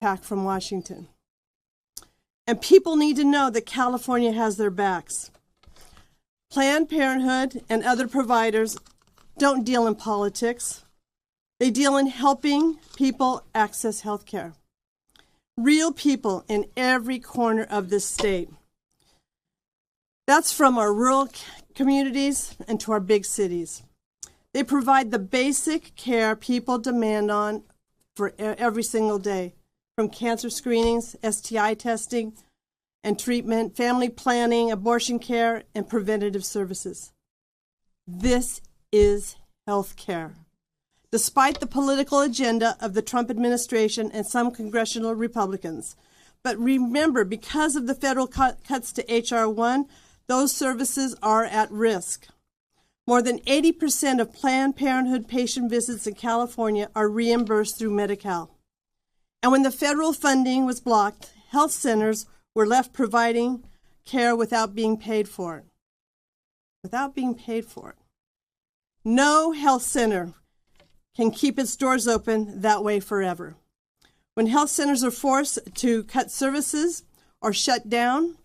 pack from Washington. And people need to know that California has their backs. Planned Parenthood and other providers don't deal in politics. They deal in helping people access health care. Real people in every corner of this state. That's from our rural communities and to our big cities. They provide the basic care people demand on for every single day, from cancer screenings, STI testing and treatment, family planning, abortion care, and preventative services. This is health care. Despite the political agenda of the Trump administration and some congressional Republicans. But remember, because of the federal cuts to H.R. 1, those services are at risk. More than 80% of Planned Parenthood patient visits in California are reimbursed through Medi-Cal. And when the federal funding was blocked, health centers were left providing care without being paid for it. Without being paid for it. No health center can keep its doors open that way forever. When health centers are forced to cut services or shut down,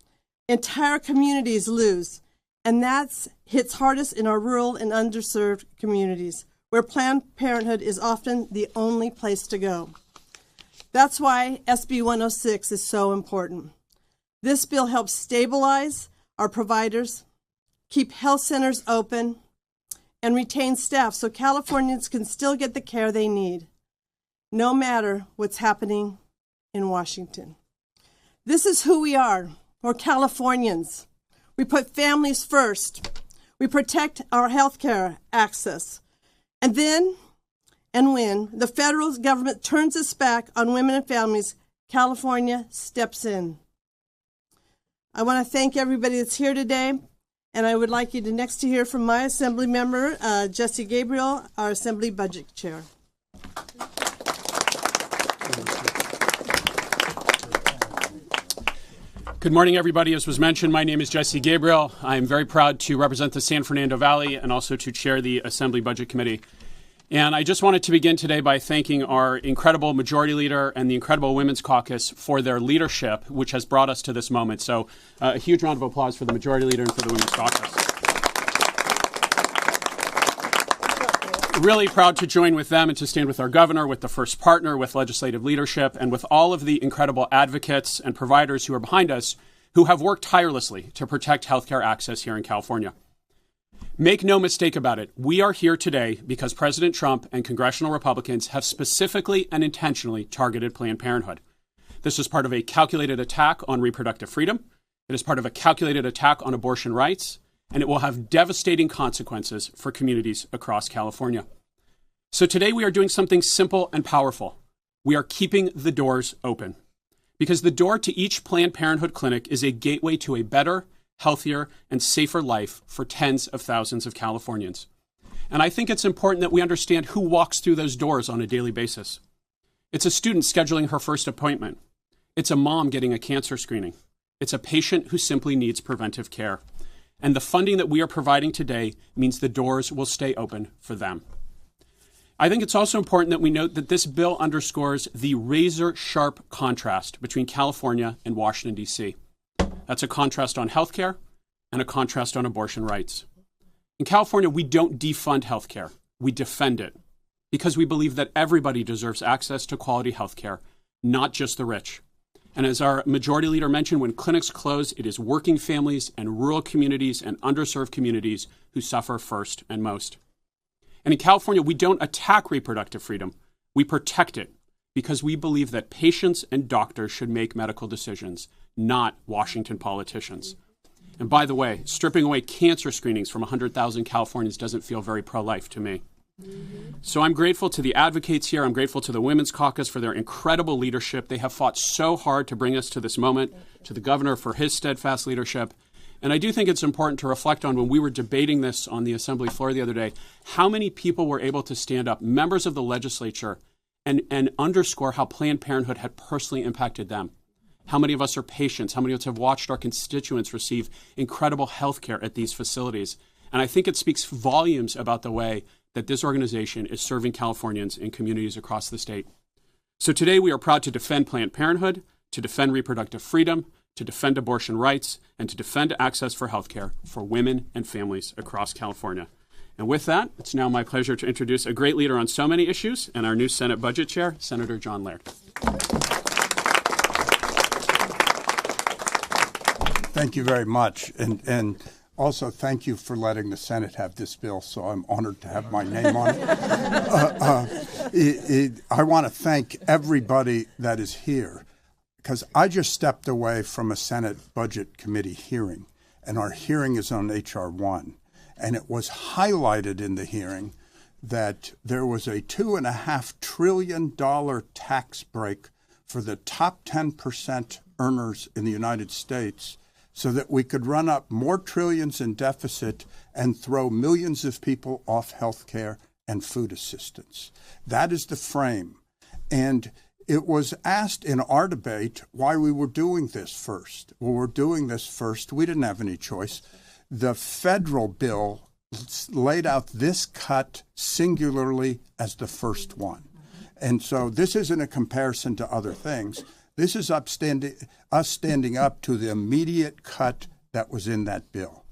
entire communities lose. And that hits hardest in our rural and underserved communities, where Planned Parenthood is often the only place to go. That's why SB 106 is so important. This bill helps stabilize our providers, keep health centers open, and retain staff so Californians can still get the care they need, no matter what's happening in Washington. This is who we are. We're Californians. We put families first. We protect our health care access. And then, and when the federal government turns its back on women and families, California steps in. I want to thank everybody that's here today, and I would like you to next to hear from my Assembly member, Jesse Gabriel, our Assembly Budget Chair. Good morning, everybody. As was mentioned, my name is Jesse Gabriel. I am very proud to represent the San Fernando Valley and also to chair the Assembly Budget Committee. And I just wanted to begin today by thanking our incredible Majority Leader and the incredible Women's Caucus for their leadership, which has brought us to this moment. So a huge round of applause for the Majority Leader and for the Women's Caucus. Really proud to join with them and to stand with our governor, with the first partner, with legislative leadership, and with all of the incredible advocates and providers who are behind us who have worked tirelessly to protect healthcare access here in California. Make no mistake about it, we are here today because President Trump and congressional Republicans have specifically and intentionally targeted Planned Parenthood. This is part of a calculated attack on reproductive freedom. It is part of a calculated attack on abortion rights, and it will have devastating consequences for communities across California. So today we are doing something simple and powerful. We are keeping the doors open, because the door to each Planned Parenthood clinic is a gateway to a better, healthier, and safer life for tens of thousands of Californians. And I think it's important that we understand who walks through those doors on a daily basis. It's a student scheduling her first appointment. It's a mom getting a cancer screening. It's a patient who simply needs preventive care. And the funding that we are providing today means the doors will stay open for them. I think it's also important that we note that this bill underscores the razor-sharp contrast between California and Washington, D.C. That's a contrast on healthcare and a contrast on abortion rights. In California, we don't defund healthcare. We defend it because we believe that everybody deserves access to quality healthcare, not just the rich. And as our Majority Leader mentioned, when clinics close, it is working families and rural communities and underserved communities who suffer first and most. And in California, we don't attack reproductive freedom. We protect it because we believe that patients and doctors should make medical decisions, not Washington politicians. And by the way, stripping away cancer screenings from 100,000 Californians doesn't feel very pro-life to me. So I'm grateful to the advocates here. I'm grateful to the Women's Caucus for their incredible leadership. They have fought so hard to bring us to this moment, to the governor for his steadfast leadership. And I do think it's important to reflect on when we were debating this on the Assembly floor the other day, how many people were able to stand up, members of the legislature, and underscore how Planned Parenthood had personally impacted them. How many of us are patients? How many of us have watched our constituents receive incredible health care at these facilities? And I think it speaks volumes about the way that this organization is serving Californians and communities across the state. So today we are proud to defend Planned Parenthood, to defend reproductive freedom, to defend abortion rights, and to defend access for health care for women and families across California. And with that, it's now my pleasure to introduce a great leader on so many issues and our new Senate Budget Chair, Senator John Laird. Thank you very much. And also thank you for letting the Senate have this bill, so I'm honored to have my name on it. I want to thank everybody that is here, because I just stepped away from a Senate Budget Committee hearing, and our hearing is on H.R. 1. And it was highlighted in the hearing that there was a $2.5 trillion tax break for the top 10% earners in the United States so that we could run up more trillions in deficit and throw millions of people off health care and food assistance. That is the frame. And it was asked in our debate why we were doing this first. Well, we're doing this first. We didn't have any choice. The federal bill laid out this cut singularly as the first one. And so this isn't a comparison to other things. This is us standing up to the immediate cut that was in that bill.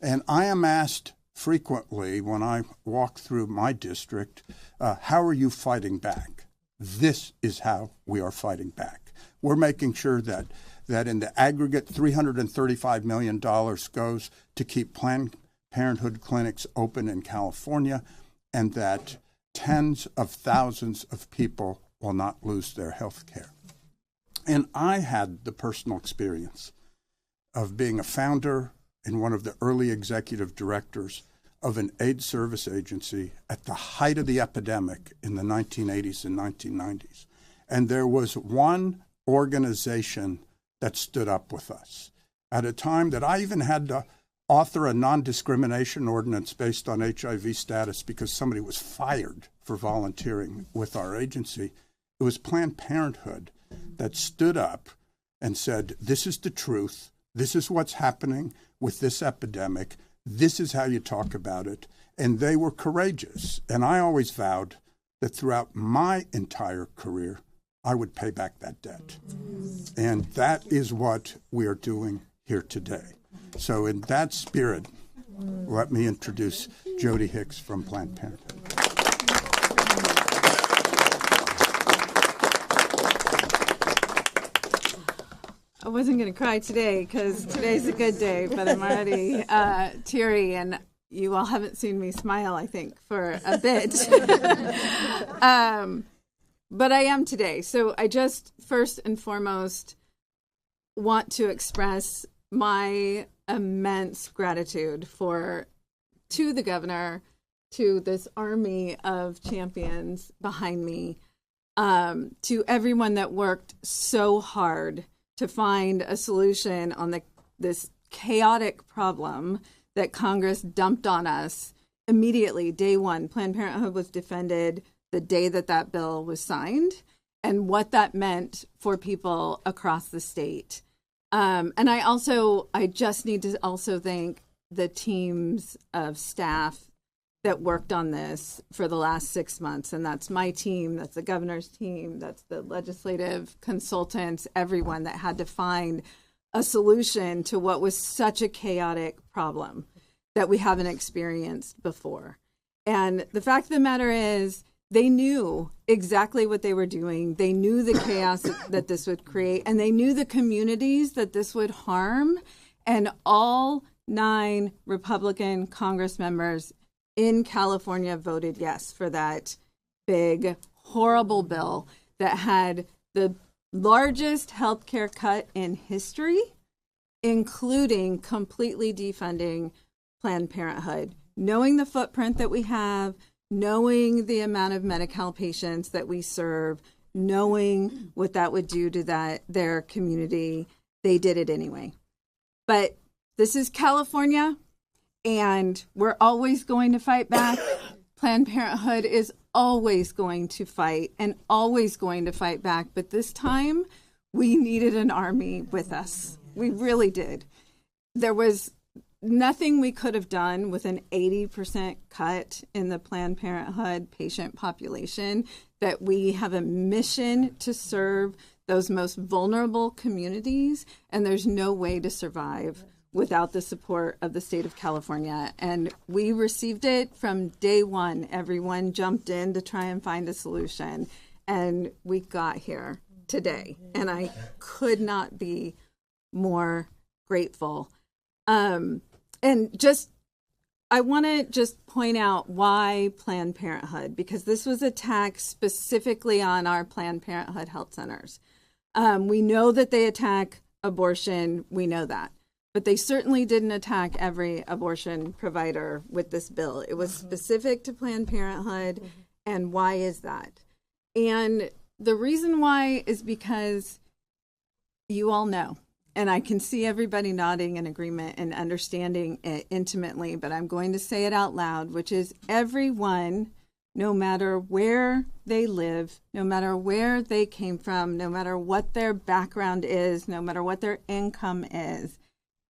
And I am asked frequently when I walk through my district, how are you fighting back? This is how we are fighting back. We're making sure that in the aggregate, $335 million goes to keep Planned Parenthood clinics open in California, and that tens of thousands of people will not lose their health care. And I had the personal experience of being a founder and one of the early executive directors of an AIDS service agency at the height of the epidemic in the 1980s and 1990s. And there was one organization that stood up with us at a time that I even had to author a non-discrimination ordinance based on HIV status because somebody was fired for volunteering with our agency. It was Planned Parenthood that stood up and said, this is the truth. This is what's happening with this epidemic. This is how you talk about it. And they were courageous. And I always vowed that throughout my entire career, I would pay back that debt. And that is what we are doing here today. So in that spirit, let me introduce Jody Hicks from Planned Parenthood. I wasn't going to cry today because today's a good day, but I'm already teary, and you all haven't seen me smile, I think, for a bit. But I am today. So I just first and foremost want to express my immense gratitude to the governor, to this army of champions behind me, to everyone that worked so hard to find a solution on this chaotic problem that Congress dumped on us immediately, day one. Planned Parenthood was defended the day that bill was signed, and what that meant for people across the state. And I just need to also thank the teams of staff that worked on this for the last 6 months. And that's my team, that's the governor's team, that's the legislative consultants, everyone that had to find a solution to what was such a chaotic problem that we haven't experienced before. And the fact of the matter is, they knew exactly what they were doing. They knew the chaos that this would create, and they knew the communities that this would harm. And all 9 Republican Congress members in California voted yes for that big, horrible bill that had the largest healthcare cut in history, including completely defunding Planned Parenthood. Knowing the footprint that we have, knowing the amount of Medi-Cal patients that we serve, knowing what that would do to their community, they did it anyway. But this is California, and we're always going to fight back. Planned Parenthood is always going to fight and always going to fight back. But this time, we needed an army with us. We really did. There was nothing we could have done with an 80% cut in the Planned Parenthood patient population that we have a mission to serve those most vulnerable communities, and there's no way to survive without the support of the state of California. And we received it from day one. Everyone jumped in to try and find a solution, and we got here today. And I could not be more grateful. And I want to just point out why Planned Parenthood, because this was attacked specifically on our Planned Parenthood health centers. We know that they attack abortion. We know that. But they certainly didn't attack every abortion provider with this bill. It was specific to Planned Parenthood. And why is that? And the reason why is because you all know, and I can see everybody nodding in agreement and understanding it intimately, but I'm going to say it out loud, which is everyone, no matter where they live, no matter where they came from, no matter what their background is, no matter what their income is,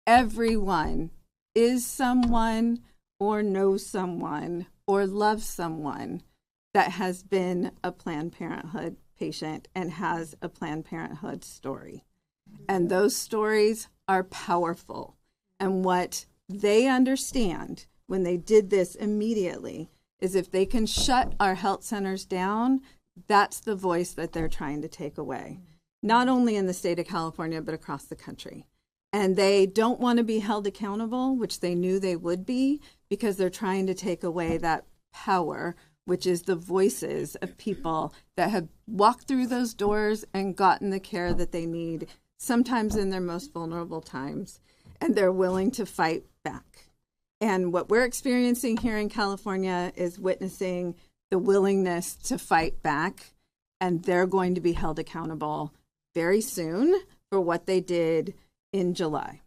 everyone is someone or knows someone or loves someone that has been a Planned Parenthood patient and has a Planned Parenthood story. And those stories are powerful. And what they understand when they did this immediately is if they can shut our health centers down, that's the voice that they're trying to take away, not only in the state of California, but across the country. And they don't want to be held accountable, which they knew they would be, because they're trying to take away that power, which is the voices of people that have walked through those doors and gotten the care that they need, sometimes in their most vulnerable times, and they're willing to fight back. And what we're experiencing here in California is witnessing the willingness to fight back, and they're going to be held accountable very soon for what they did in July.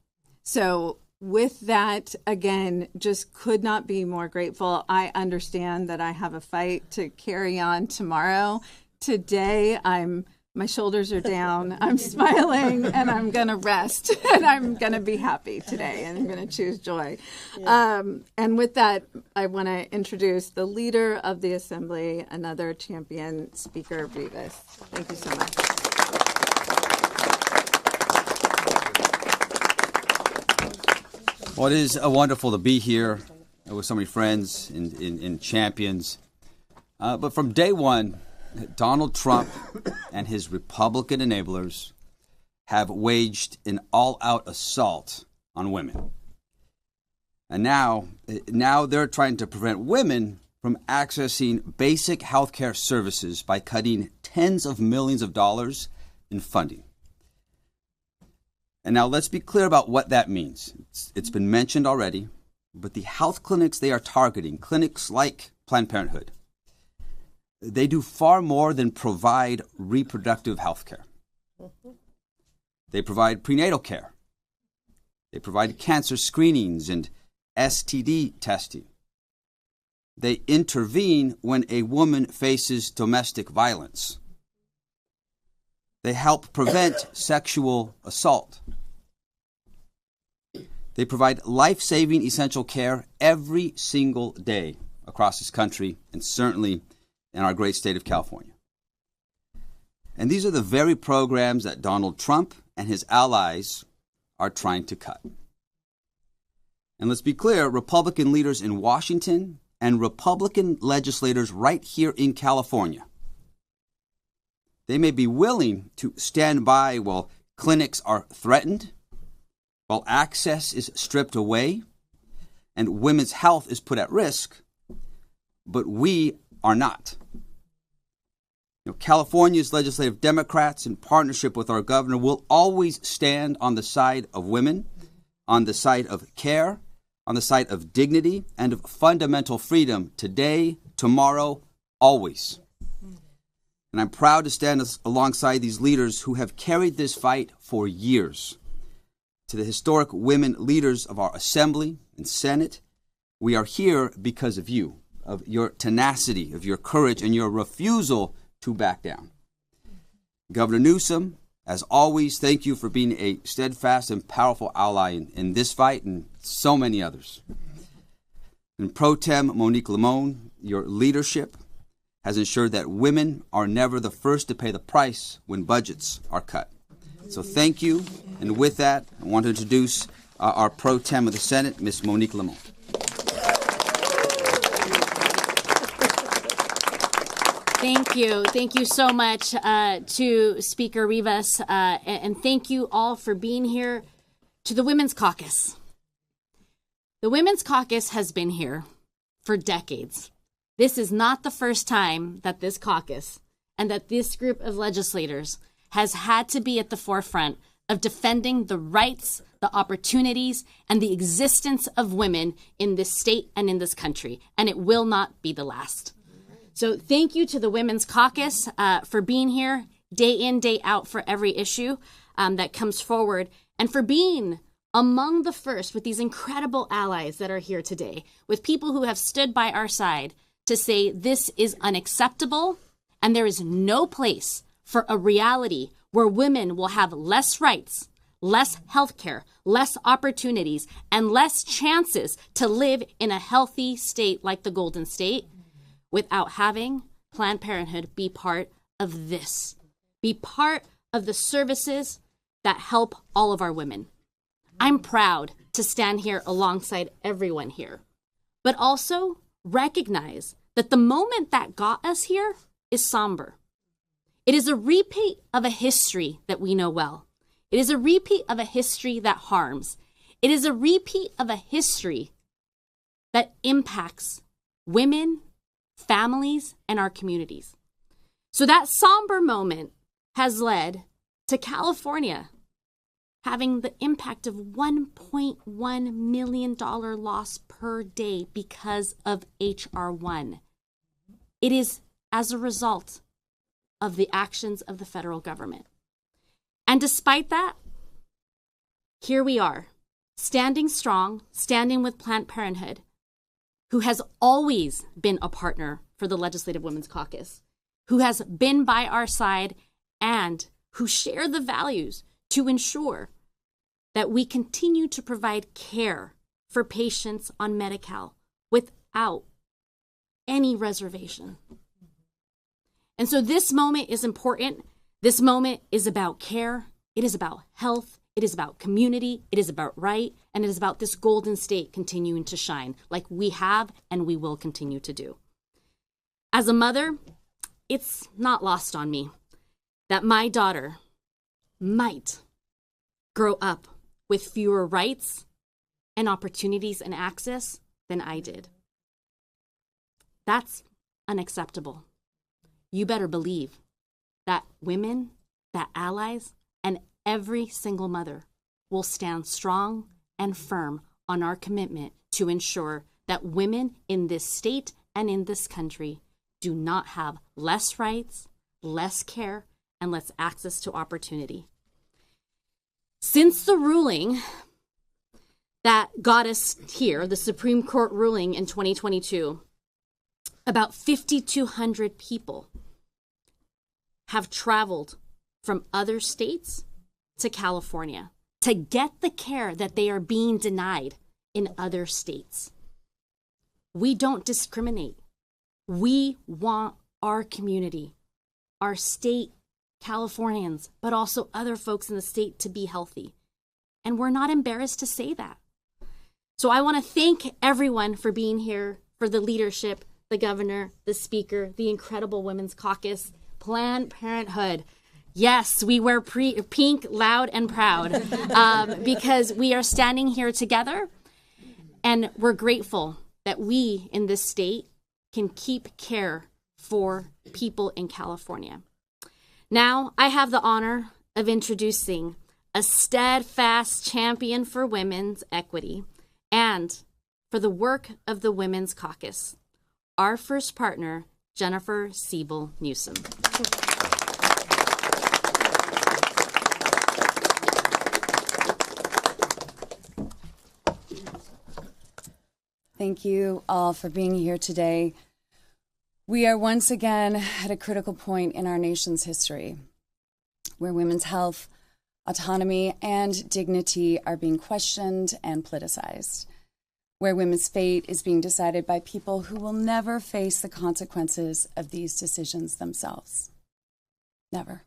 So with that, again, just could not be more grateful. I understand that I have a fight to carry on tomorrow. Today, my shoulders are down, I'm smiling, and I'm going to rest, and I'm going to be happy today, and I'm going to choose joy. Yeah. And with that, I want to introduce the leader of the Assembly, another champion, Speaker Rivas. Thank you so much. Well, it is wonderful to be here with so many friends and champions. But from day one, Donald Trump and his Republican enablers have waged an all-out assault on women. And now they're trying to prevent women from accessing basic health care services by cutting tens of millions of dollars in funding. And now let's be clear about what that means. It's been mentioned already, but the health clinics they are targeting, clinics like Planned Parenthood, they do far more than provide reproductive health care. They provide prenatal care. They provide cancer screenings and STD testing. They intervene when a woman faces domestic violence. They help prevent sexual assault. They provide life-saving essential care every single day across this country, and certainly in our great state of California. And these are the very programs that Donald Trump and his allies are trying to cut. And let's be clear, Republican leaders in Washington and Republican legislators right here in California, they may be willing to stand by while clinics are threatened, while access is stripped away, and women's health is put at risk, but we are not. California's legislative Democrats, in partnership with our governor, will always stand on the side of women, on the side of care, on the side of dignity and of fundamental freedom today, tomorrow, always. And I'm proud to stand alongside these leaders who have carried this fight for years. To the historic women leaders of our Assembly and Senate, we are here because of you, of your tenacity, of your courage, and your refusal to back down. Governor Newsom, as always, thank you for being a steadfast and powerful ally in this fight and so many others. And Pro Tem Monique Limon, your leadership has ensured that women are never the first to pay the price when budgets are cut. So thank you. And with that, I want to introduce our pro tem of the Senate, Ms. Monique Lamont. Thank you. Thank you so much to Speaker Rivas, and thank you all for being here. To the Women's Caucus. The Women's Caucus has been here for decades. This is not the first time that this caucus and that this group of legislators has had to be at the forefront of defending the rights, the opportunities, and the existence of women in this state and in this country, and it will not be the last. So thank you to the Women's Caucus for being here day in, day out for every issue that comes forward, and for being among the first with these incredible allies that are here today, with people who have stood by our side to say this is unacceptable and there is no place for a reality where women will have less rights, less health care, less opportunities, and less chances to live in a healthy state like the Golden State without having Planned Parenthood be part of this, be part of the services that help all of our women. I'm proud to stand here alongside everyone here, but also recognize that the moment that got us here is somber. It is a repeat of a history that we know well. It is a repeat of a history that harms. It is a repeat of a history that impacts women, families, and our communities. So that somber moment has led to California having the impact of $1.1 million loss per day because of H.R. 1. It is as a result of the actions of the federal government. And despite that, here we are, standing strong, standing with Planned Parenthood, who has always been a partner for the Legislative Women's Caucus, who has been by our side, and who share the values to ensure that we continue to provide care for patients on Medi-Cal without any reservation. And so this moment is important. This moment is about care. It is about health. It is about community. It is about right. And it is about this Golden State continuing to shine like we have and we will continue to do. As a mother, it's not lost on me that my daughter might grow up with fewer rights and opportunities and access than I did. That's unacceptable. You better believe that women, that allies, and every single mother will stand strong and firm on our commitment to ensure that women in this state and in this country do not have less rights, less care, and less access to opportunity. Since the ruling that got us here, the Supreme Court ruling in 2022, about 5,200 people have traveled from other states to California to get the care that they are being denied in other states. We don't discriminate. We want our community, our state Californians, but also other folks in the state to be healthy. And we're not embarrassed to say that. So I want to thank everyone for being here, for the leadership, the governor, the speaker, the incredible Women's Caucus, Planned Parenthood. Yes, we wear pink, loud, and proud because we are standing here together, and we're grateful that we in this state can keep care for people in California. Now, I have the honor of introducing a steadfast champion for women's equity and for the work of the Women's Caucus, our first partner, Jennifer Siebel Newsom. Thank you all for being here today. We are once again at a critical point in our nation's history, where women's health, autonomy, and dignity are being questioned and politicized. where women's fate is being decided by people who will never face the consequences of these decisions themselves. Never.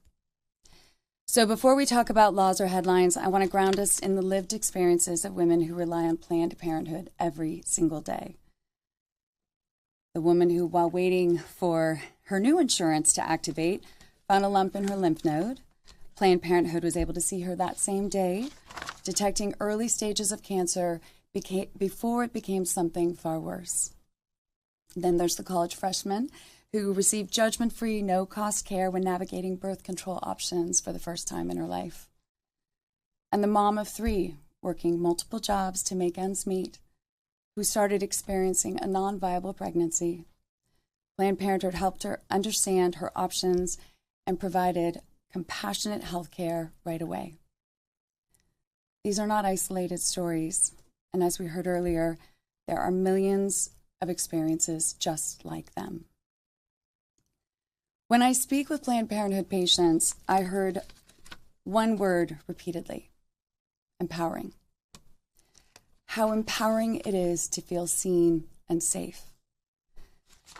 So before we talk about laws or headlines, I want to ground us in the lived experiences of women who rely on Planned Parenthood every single day. The woman who, while waiting for her new insurance to activate, found a lump in her lymph node. Planned Parenthood was able to see her that same day, detecting early stages of cancer before it became something far worse. Then there's the college freshman who received judgment-free, no-cost care when navigating birth control options for the first time in her life. And the mom of 3, working multiple jobs to make ends meet, who started experiencing a non-viable pregnancy. Planned Parenthood helped her understand her options and provided compassionate health care right away. These are not isolated stories, and as we heard earlier, there are millions of experiences just like them. When I speak with Planned Parenthood patients, I heard one word repeatedly: empowering. How empowering it is to feel seen and safe.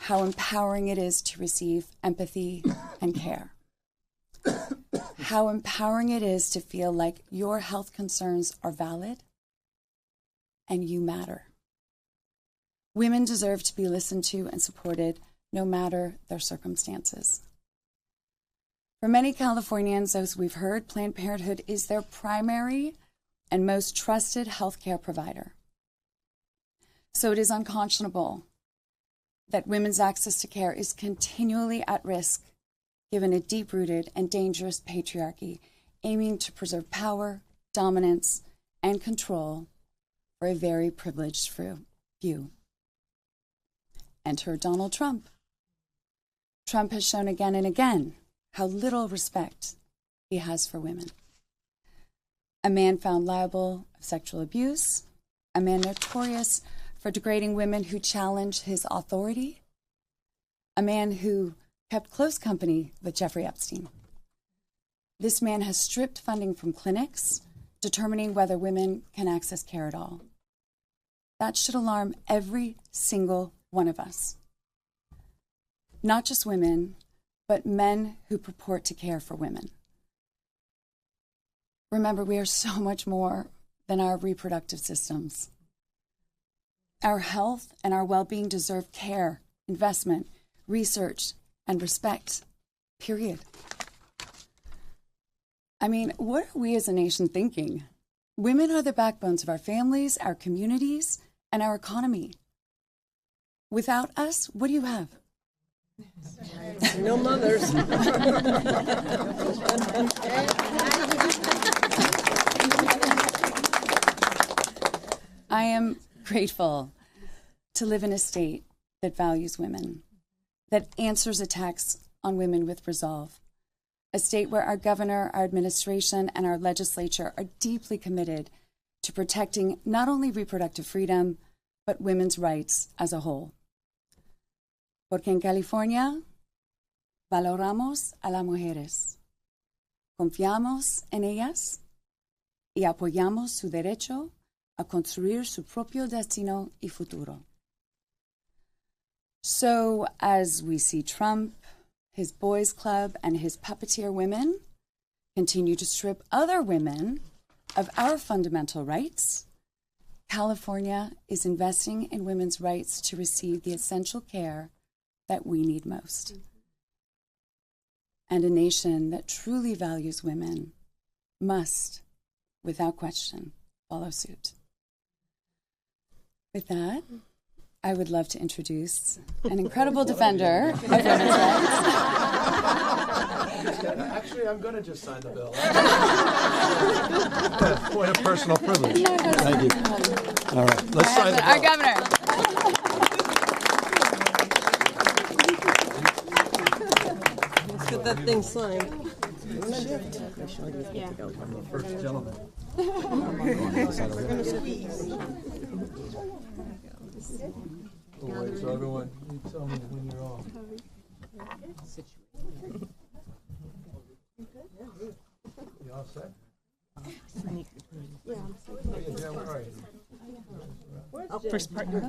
How empowering it is to receive empathy and care. How empowering it is to feel like your health concerns are valid and you matter. Women deserve to be listened to and supported no matter their circumstances. For many Californians, as we've heard, Planned Parenthood is their primary and most trusted healthcare provider. So it is unconscionable that women's access to care is continually at risk given a deep-rooted and dangerous patriarchy aiming to preserve power, dominance, and control for a very privileged few. Enter Donald Trump. Trump has shown again and again how little respect he has for women. A man found liable of sexual abuse, a man notorious for degrading women who challenged his authority, a man who kept close company with Jeffrey Epstein. This man has stripped funding from clinics, determining whether women can access care at all. That should alarm every single one of us. Not just women, but men who purport to care for women. Remember, we are so much more than our reproductive systems. Our health and our well-being deserve care, investment, research, and respect, period. I mean, what are we as a nation thinking? Women are the backbones of our families, our communities, and our economy. Without us, what do you have? No mothers. I am grateful to live in a state that values women, that answers attacks on women with resolve, a state where our governor, our administration, and our legislature are deeply committed to protecting not only reproductive freedom, but women's rights as a whole. Porque en California valoramos a las mujeres, confiamos en ellas y apoyamos su derecho a construir su propio destino y futuro. So as we see Trump, his boys club, and his puppeteer women continue to strip other women of our fundamental rights, California is investing in women's rights to receive the essential care that we need most. And a nation that truly values women must, without question, follow suit. With that, I would love to introduce an incredible defender of women's rights. Actually, I'm going to just sign the bill. Point of personal privilege. Thank you. All right, let's sign the bill. Our governor. Let's get that thing signed. Yeah. First gentleman. We're going to squeeze. We'll wait, so everyone, you tell me when you're off. You all set? First partner.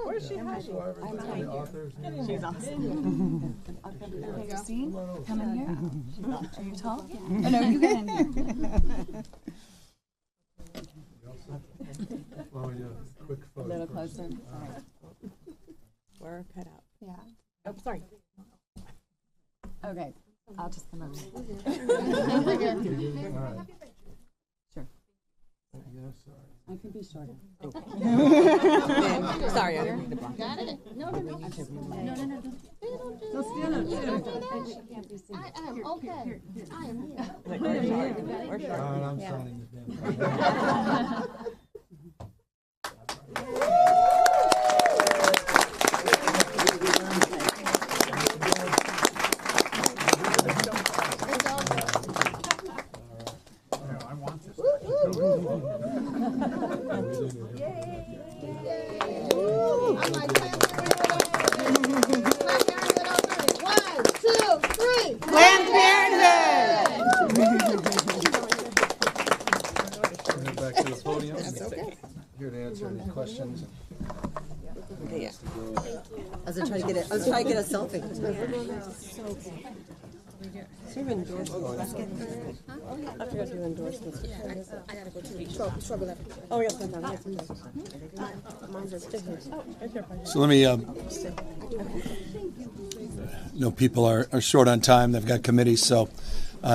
Where's she hiding? She's awesome. Christine, come in here. Are you tall? Oh, no, you get in here. A little closer. We're cut out. Yeah. Oh, sorry. Okay. I'll just come over. Sure. I can be shorter. Sorry, I didn't mean to block. Got it. No. No. I am okay. I am here. We're short. I'm signing this down. Planned Parenthood! Turn it back to the podium. Here to answer any questions. Yeah. I was trying to get a selfie. So you endorsements. I forgot to do endorsements. I gotta go to Struggle that. Oh, yes, that's mine's are still here. So let me, people are short on time. They've got committees, so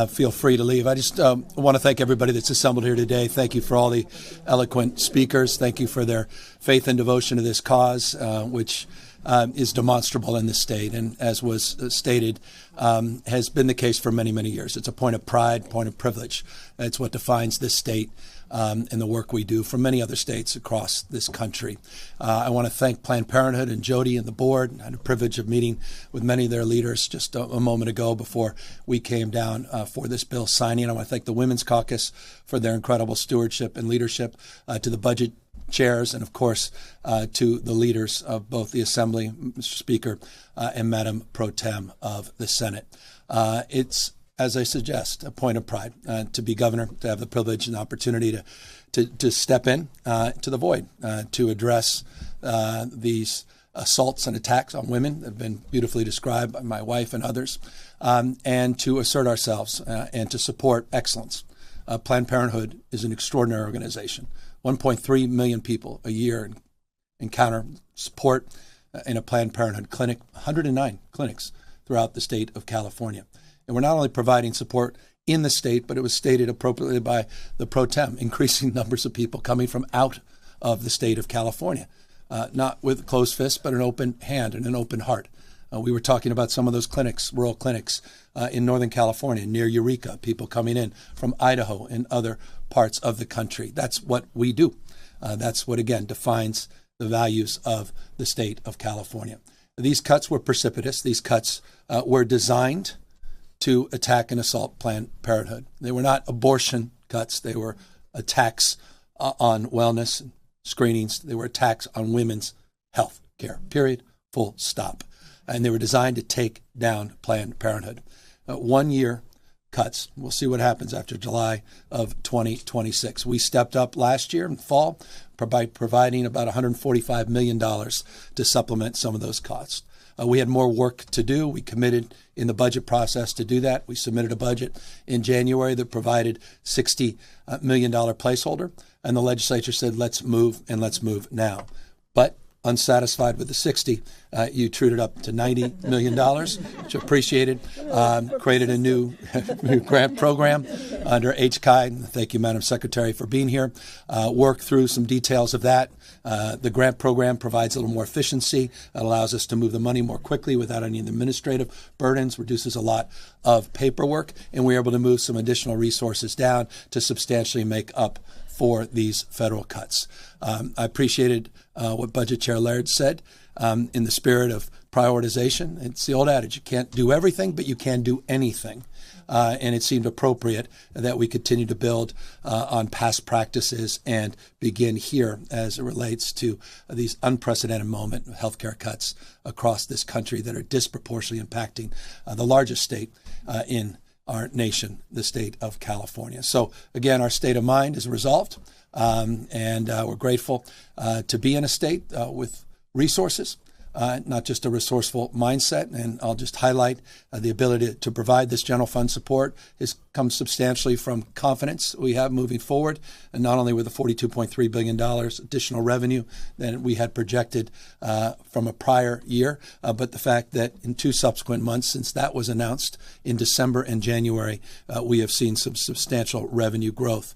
feel free to leave. I just want to thank everybody that's assembled here today. Thank you for all the eloquent speakers. Thank you for their faith and devotion to this cause, which is demonstrable in the state, and as was stated, has been the case for many, many years. It's a point of pride, point of privilege. It's what defines this state and the work we do for many other states across this country. I want to thank Planned Parenthood and Jody and the board. I had the privilege of meeting with many of their leaders just a moment ago before we came down for this bill signing. I want to thank the Women's Caucus for their incredible stewardship and leadership, to the budget chairs, and of course to the leaders of both the Assembly, Mr. Speaker, and Madam Pro Tem of the Senate. It's, as I suggest, a point of pride to be governor, to have the privilege and opportunity to step in to the void, to address these assaults and attacks on women that have been beautifully described by my wife and others, and to assert ourselves and to support excellence. Planned Parenthood is an extraordinary organization. 1.3 million people a year encounter support in a Planned Parenthood clinic, 109 clinics throughout the state of California. And we're not only providing support in the state, but it was stated appropriately by the Pro Tem, increasing numbers of people coming from out of the state of California, not with closed fists, but an open hand and an open heart. We were talking about some of those clinics, rural clinics in Northern California, near Eureka, people coming in from Idaho and other parts of the country. That's what we do. That's what, again, defines the values of the state of California. These cuts were precipitous. These cuts were designed to attack and assault Planned Parenthood. They were not abortion cuts. They were attacks on wellness and screenings. They were attacks on women's health care, period, full stop. And they were designed to take down Planned Parenthood. 1 year cuts. We'll see what happens after July of 2026. We stepped up last year in fall by providing about $145 million to supplement some of those costs. We had more work to do. We committed in the budget process to do that. We submitted a budget in January that provided $60 million placeholder, and the legislature said, let's move, and let's move now. But unsatisfied with the 60, you trued it up to $90 million, which appreciated, created a new grant program under HCI. Thank you, Madam Secretary, for being here. Worked through some details of that. The grant program provides a little more efficiency. It allows us to move the money more quickly without any administrative burdens, reduces a lot of paperwork, and we're able to move some additional resources down to substantially make up for these federal cuts. I appreciated what Budget Chair Laird said in the spirit of prioritization. It's the old adage, you can't do everything, but you can do anything. And it seemed appropriate that we continue to build on past practices and begin here as it relates to these unprecedented moment of healthcare cuts across this country that are disproportionately impacting the largest state in our nation, the state of California. So again, our state of mind is resolved, and we're grateful to be in a state with resources, not just a resourceful mindset. And I'll just highlight the ability to provide this general fund support has come substantially from confidence we have moving forward, and not only with the $42.3 billion additional revenue that we had projected from a prior year, but the fact that in 2 subsequent months since that was announced in December and January, we have seen some substantial revenue growth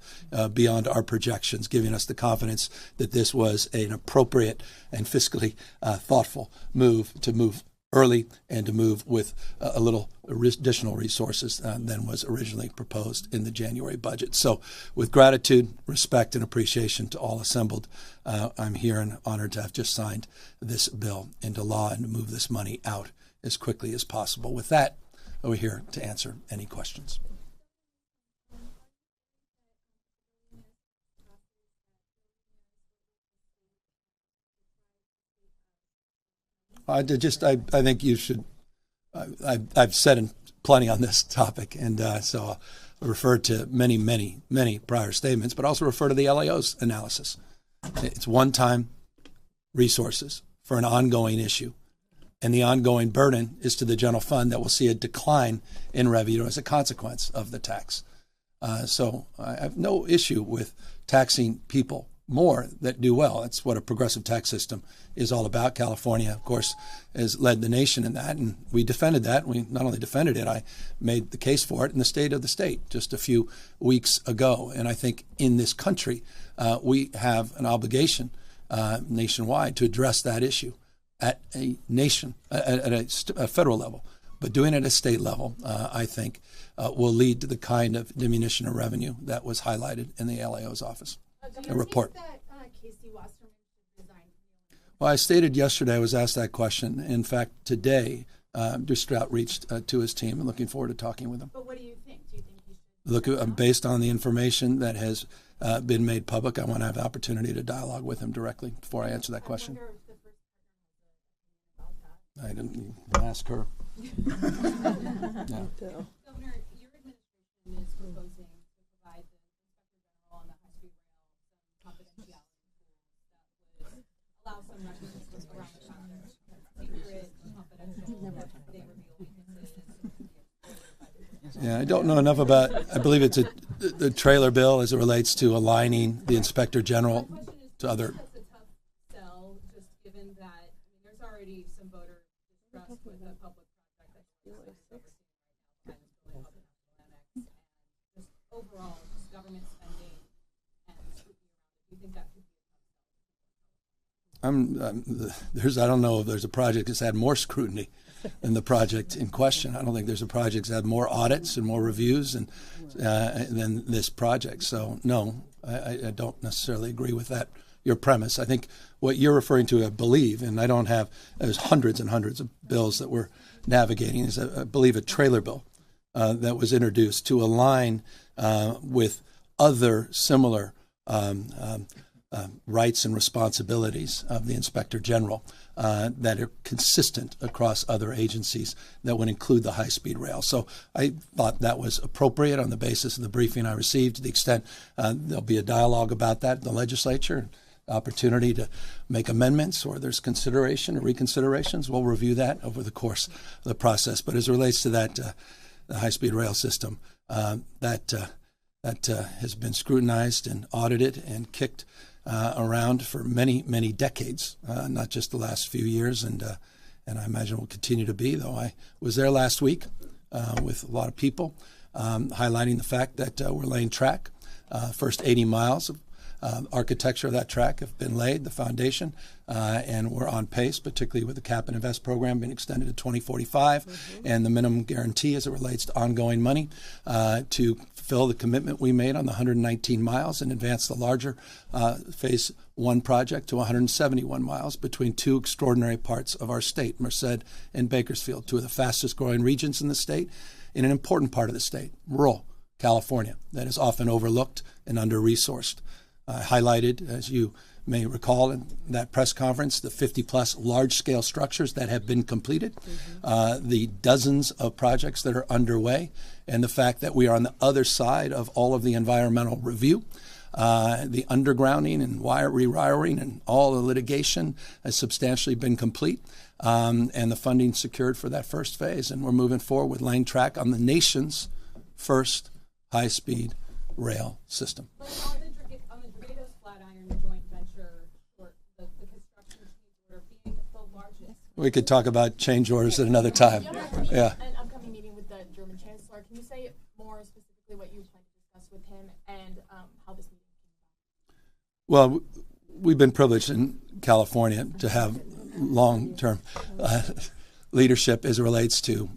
beyond our projections, giving us the confidence that this was an appropriate and fiscally thoughtful move to move early and to move with a little additional resources than was originally proposed in the January budget. So with gratitude, respect, and appreciation to all assembled, I'm here and honored to have just signed this bill into law and to move this money out as quickly as possible. With that, we're here to answer any questions. I think you should. I've said plenty on this topic, and so I'll refer to many prior statements, but also refer to the LAO's analysis. It's one-time resources for an ongoing issue, and the ongoing burden is to the general fund that will see a decline in revenue as a consequence of the tax. So I have no issue with taxing people more that do well. That's what a progressive tax system is all about. California, of course, has led the nation in that, and we defended that. We not only defended it, I made the case for it in the State of the State just a few weeks ago. And I think in this country, we have an obligation nationwide to address that issue at a federal level. But doing it at a state level, I think, will lead to the kind of diminution of revenue that was highlighted in the LAO's office. A report. Well, I stated yesterday, I was asked that question. In fact, today, just outreached to his team and looking forward to talking with him. But what do you think? Do you think he should? Look, based on the information that has been made public, I want to have the opportunity to dialogue with him directly before I answer that question. I didn't ask her. Yeah. Governor, your administration is proposing to provide the Inspector General on the high-speed rail some confidentiality tools that would allow some records to go around the counter, secret, confidential, they reveal weaknesses. Yeah, I don't know enough about, I believe it's the trailer bill as it relates to aligning the Inspector General to other. That's a tough sell, just given that there's already some voter distrust with the public project that's overseen right now, and just overall just government spending and scrutiny around it. Do you think that could be a tough sell? I don't know if there's a project that's had more scrutiny than the project in question. I don't think there's a project that's had more audits and more reviews than this project. So no, I don't necessarily agree with that, your premise. I think what you're referring to, I believe, and I don't have, there's hundreds and hundreds of bills that we're navigating, is I believe a trailer bill that was introduced to align with other similar rights and responsibilities of the Inspector General that are consistent across other agencies that would include the high-speed rail. So I thought that was appropriate on the basis of the briefing I received. To the extent there'll be a dialogue about that in the legislature, opportunity to make amendments or there's consideration or reconsiderations, we'll review that over the course of the process. But as it relates to that, the high-speed rail system, that has been scrutinized and audited and kicked around for many decades, not just the last few years, and I imagine will continue to be. Though I was there last week with a lot of people, highlighting the fact that we're laying track. First 80 miles of architecture of that track have been laid, the foundation, and we're on pace, particularly with the Cap and Invest program being extended to 2045, and the minimum guarantee as it relates to ongoing money to fulfill the commitment we made on the 119 miles and advance the larger Phase 1 project to 171 miles between two extraordinary parts of our state, Merced and Bakersfield, two of the fastest growing regions in the state, in an important part of the state, rural California, that is often overlooked and under-resourced. highlighted, as you may recall in that press conference, the 50-plus large-scale structures that have been completed, the dozens of projects that are underway, and the fact that we are on the other side of all of the environmental review. The undergrounding and rewiring and all the litigation has substantially been complete, and the funding secured for that first phase. And we're moving forward with laying track on the nation's first high-speed rail system. But on the Dredos Flatiron joint venture, or the construction change order being the largest. We could talk about change orders at another time. Yeah. An upcoming meeting with the German Chancellor. Can you say more specifically what you plan to discuss with him and how this meeting came about? Well, we've been privileged in California to have long-term leadership as it relates to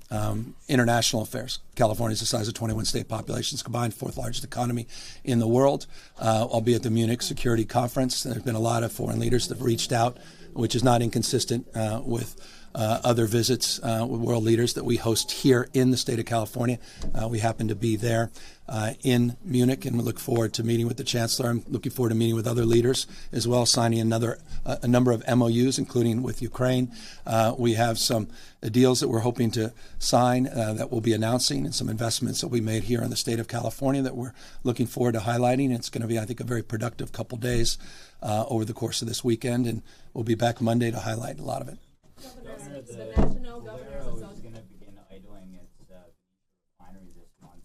international affairs. California is the size of 21 state populations combined, fourth largest economy in the world. I'll be at the Munich Security Conference. There's been a lot of foreign leaders that have reached out, which is not inconsistent with other visits with world leaders that we host here in the state of California. We happen to be there in Munich, and we look forward to meeting with the Chancellor. I'm looking forward to meeting with other leaders as well, signing a number of MOUs, including with Ukraine. We have some deals that we're hoping to sign that we'll be announcing, and some investments that we made here in the state of California that we're looking forward to highlighting. It's going to be, I think, a very productive couple days over the course of this weekend, and we'll be back Monday to highlight a lot of it. Governor, the National Governors Association is going to begin idling its refinery this month.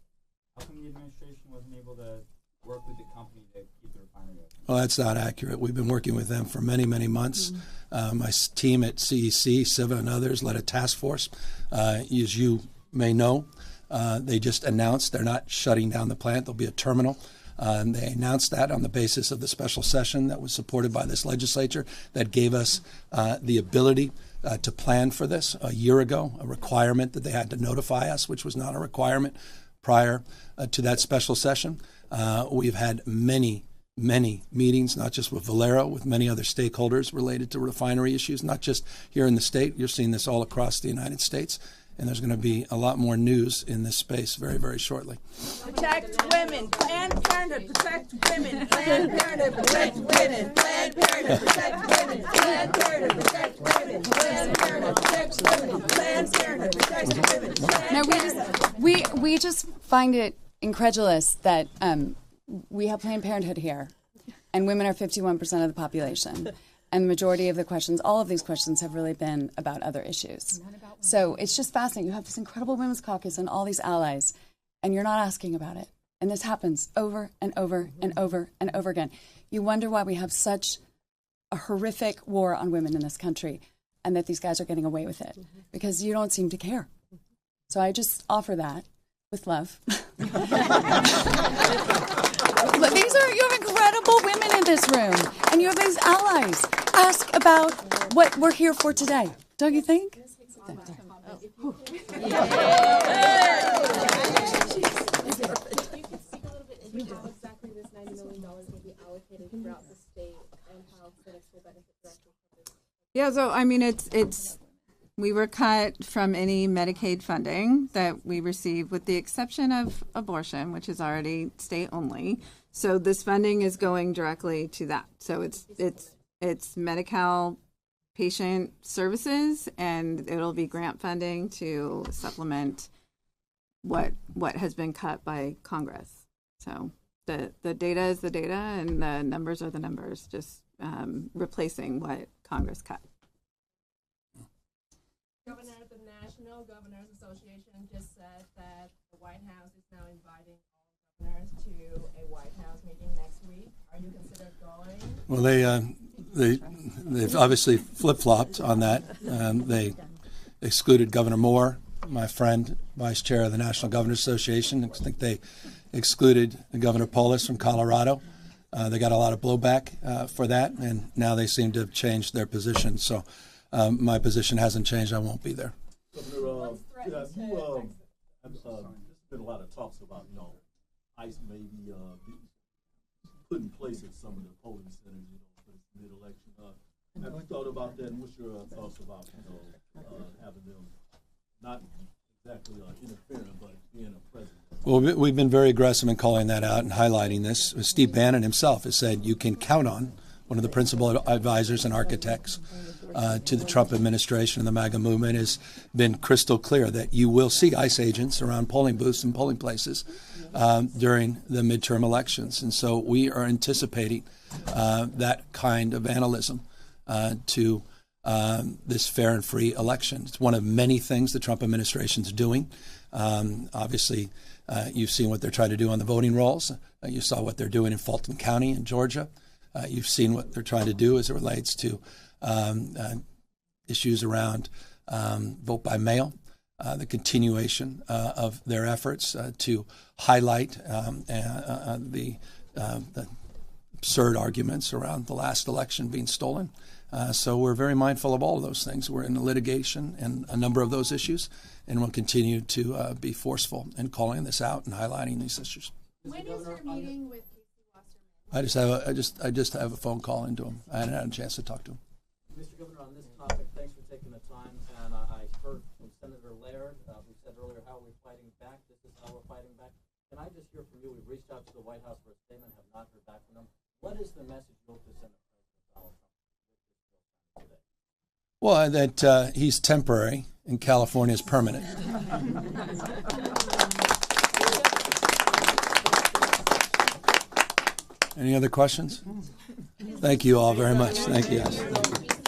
How come the administration wasn't able to work with the company to keep the refinery open? Well, that's not accurate. We've been working with them for many, many months. My team at CEC, Siva, and others led a task force. As you may know, they just announced they're not shutting down the plant. There'll be a terminal. They announced that on the basis of the special session that was supported by this legislature that gave us the ability to plan for this a year ago, a requirement that they had to notify us, which was not a requirement prior to that special session. We've had many meetings, not just with Valero, with many other stakeholders related to refinery issues, not just here in the state. You're seeing this all across the United States. And there's going to be a lot more news in this space very, very shortly. Protect women. Planned Parenthood. Protect women. Planned Parenthood. Protect women. Planned Parenthood. Protect women. Planned Parenthood. Protect women. Planned Parenthood. Protect women. Planned Parenthood. Protect women. No, we just find it incredulous that we have Planned Parenthood here, and women are 51% of the population. And the majority of the questions, all of these questions, have really been about other issues. So it's just fascinating. You have this incredible women's caucus and all these allies, and you're not asking about it. And this happens over and over and over and over again. You wonder why we have such a horrific war on women in this country, and that these guys are getting away with it, because you don't seem to care. So I just offer that with love. You have incredible women in this room, and you have these allies. Ask about what we're here for today, don't you think? Yeah, so I mean, it's we were cut from any Medicaid funding that we receive, with the exception of abortion, which is already state only. So this funding is going directly to that. So it's Medi-Cal patient services, and it'll be grant funding to supplement what has been cut by Congress. So the data is the data, and the numbers are the numbers, just replacing what Congress cut. Governor, the National Governors Association just said that the White House is now inviting all governors to a White House meeting next week. Are you considered going? Well, they've obviously flip-flopped on that. They excluded Governor Moore, my friend, vice chair of the National Governors Association. I think they excluded Governor Polis from Colorado. They got a lot of blowback for that, and now they seem to have changed their position. So my position hasn't changed. I won't be there. Governor, there's been a lot of talks about, ICE maybe put in place at some of the polling centers, for this mid-election. Have you thought about that? And what's your thoughts about, having them not exactly interfering, but being a president. Well, we've been very aggressive in calling that out and highlighting this. Steve Bannon himself has said you can count on one of the principal advisors and architects to the Trump administration and the MAGA movement has been crystal clear that you will see ICE agents around polling booths and polling places during the midterm elections. And so we are anticipating that kind of vandalism to this fair and free election. It's one of many things the Trump administration is doing. Obviously, you've seen what they're trying to do on the voting rolls. You saw what they're doing in Fulton County in Georgia. You've seen what they're trying to do as it relates to issues around vote by mail, the continuation of their efforts to highlight the absurd arguments around the last election being stolen. So we're very mindful of all of those things. We're in litigation and a number of those issues, and we'll continue to be forceful in calling this out and highlighting these issues. When is your meeting with Casey Wasserman? I just have a phone call into him. I hadn't had a chance to talk to him. Mr. Governor, on this topic, thanks for taking the time. And I heard from Senator Laird, who said earlier how we're fighting back. This is how we're fighting back. Can I just hear from you? We've reached out to the White House for a statement, have not heard back from them. What is the message you hope to send to President Donald Trump today? Well, that he's temporary and California is permanent. Any other questions? Thank you all very much. Thank you.